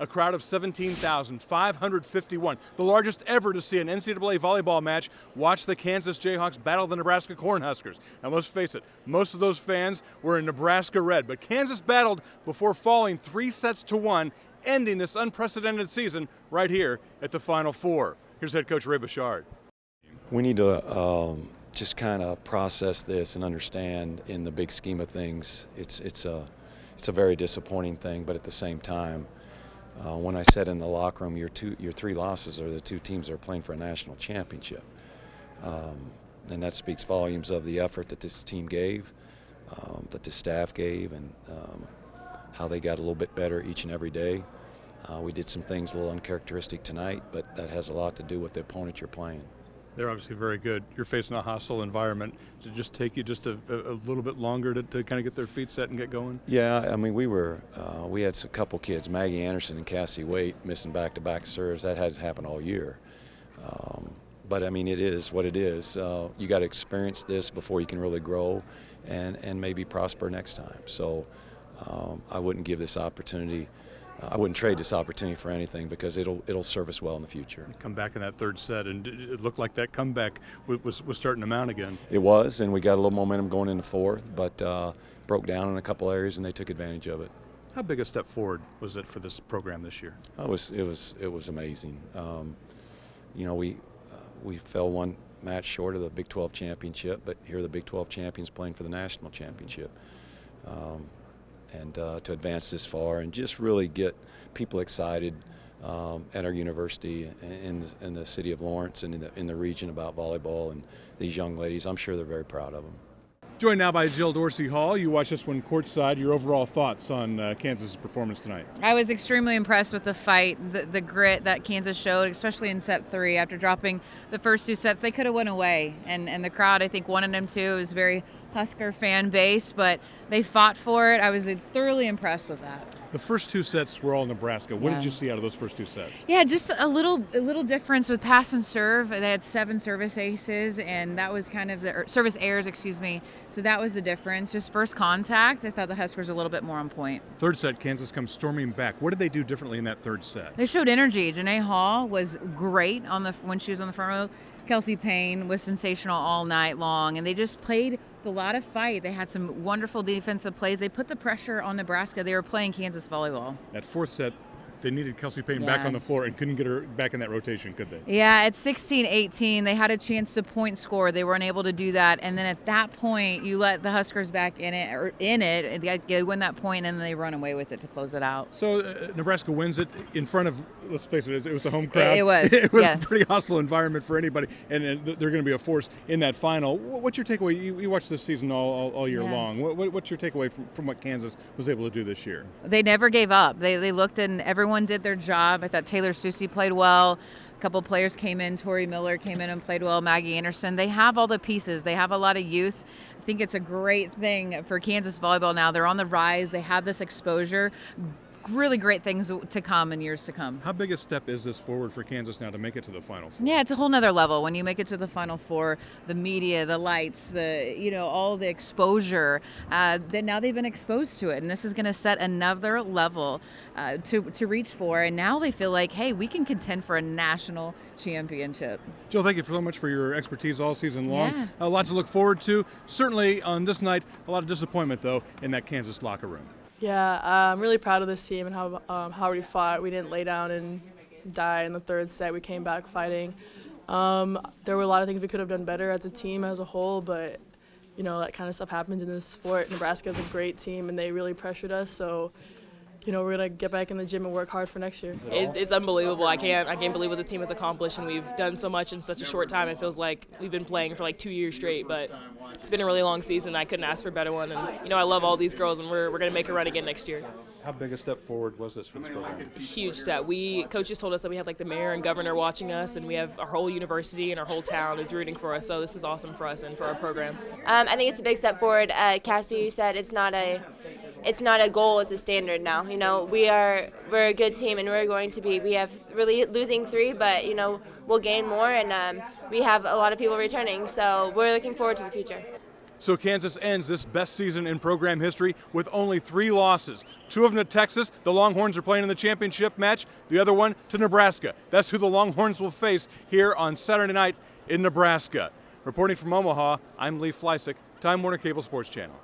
a crowd of 17,551, the largest ever to see an NCAA volleyball match. Watch the Kansas Jayhawks battle the Nebraska Cornhuskers. Now let's face it, most of those fans were in Nebraska red, but Kansas battled before falling 3-1, ending this unprecedented season right here at the Final Four. Here's head coach Ray Bouchard. We need to just kind of process this and understand in the big scheme of things, it's a very disappointing thing, but at the same time, when I said in the locker room, your 3 losses are the 2 teams that are playing for a national championship. And that speaks volumes of the effort that this team gave, that the staff gave, and how they got a little bit better each and every day. We did some things a little uncharacteristic tonight, but that has a lot to do with the opponent you're playing. They're obviously very good. You're facing a hostile environment. Did it just take you just a little bit longer to kind of get their feet set and get going? Yeah, I mean, we had a couple kids, Maggie Anderson and Cassie Waite, missing back-to-back serves. That has happened all year. But I mean, it is what it is. You got to experience this before you can really grow and maybe prosper next time. So I wouldn't give this opportunity. I wouldn't trade this opportunity for anything because it'll serve us well in the future. Come back in that third set, and it looked like that comeback was starting to mount again. It was, and we got a little momentum going into fourth, but broke down in a couple areas, and they took advantage of it. How big a step forward was it for this program this year? It was amazing. You know, we fell one match short of the Big 12 championship, but here are the Big 12 champions playing for the national championship. And to advance this far and just really get people excited at our university in the city of Lawrence and in the region about volleyball and these young ladies, I'm sure they're very proud of them. Joined now by Jill Dorsey Hall. You watched this one courtside. Your overall thoughts on Kansas' performance tonight? I was extremely impressed with the fight, the grit that Kansas showed, especially in set 3. After dropping the first 2 sets, they could have went away. And the crowd, I think, wanted them to. It was very Husker fan base, but they fought for it. I was thoroughly impressed with that. The first 2 sets were all Nebraska. What did you see out of those first 2 sets? Yeah, just a little difference with pass and serve. They had 7 service aces, and that was kind of service errors, excuse me. So that was the difference. Just first contact, I thought the Huskers were a little bit more on point. Third set, Kansas comes storming back. What did they do differently in that third set? They showed energy. Janae Hall was great when she was on the front row. Kelsey Payne was sensational all night long, and they just played with a lot of fight. They had some wonderful defensive plays. They put the pressure on Nebraska. They were playing Kansas volleyball. That fourth set, they needed Kelsey Payne back on the floor and couldn't get her back in that rotation, could they? Yeah, at 16-18, they had a chance to point score. They weren't able to do that. And then at that point, you let the Huskers back in it. They win that point, and then they run away with it to close it out. So Nebraska wins it in front of, let's face it, it was a home crowd. It was, It was yes. a pretty hostile environment for anybody, and they're going to be a force in that final. What's your takeaway? You watched this season all year long. What's your takeaway from what Kansas was able to do this year? They never gave up. They looked, and everyone did their job. I thought Taylor Susie played well. A couple players came in. Tori Miller came in and played well. Maggie Anderson. They have all the pieces. They have a lot of youth. I think it's a great thing for Kansas volleyball now. They're on the rise. They have this exposure. Really great things to come in years to come. How big a step is this forward for Kansas now to make it to the Final Four? Yeah, it's a whole nother level. When you make it to the Final Four, the media, the lights, all the exposure, then now they've been exposed to it. And this is going to set another level to reach for. And now they feel like, hey, we can contend for a national championship. Jill, thank you so much for your expertise all season long. Yeah. A lot to look forward to. Certainly on this night, a lot of disappointment, though, in that Kansas locker room. Yeah, I'm really proud of this team and how we fought. We didn't lay down and die in the third set. We came back fighting. There were a lot of things we could have done better as a team as a whole, but that kind of stuff happens in this sport. Nebraska is a great team, and they really pressured us. So, we're gonna get back in the gym and work hard for next year. It's unbelievable. I can't believe what this team has accomplished, and we've done so much in such a short time. It feels like we've been playing for like 2 years straight, but it's been a really long season. I couldn't ask for a better one, and I love all these girls, and we're gonna make a run again next year. How big a step forward was this for this program? Huge step. Coaches told us that we have like the mayor and governor watching us, and we have our whole university and our whole town is rooting for us. So this is awesome for us and for our program. I think it's a big step forward. Cassie said it's not a goal, it's a standard now. We're a good team, and we have really losing 3, but we'll gain more, and we have a lot of people returning, so we're looking forward to the future. So Kansas ends this best season in program history with only 3 losses. 2 of them to Texas. The Longhorns are playing in the championship match. The other one to Nebraska. That's who the Longhorns will face here on Saturday night in Nebraska. Reporting from Omaha, I'm Lee Fleisick, Time Warner Cable Sports Channel.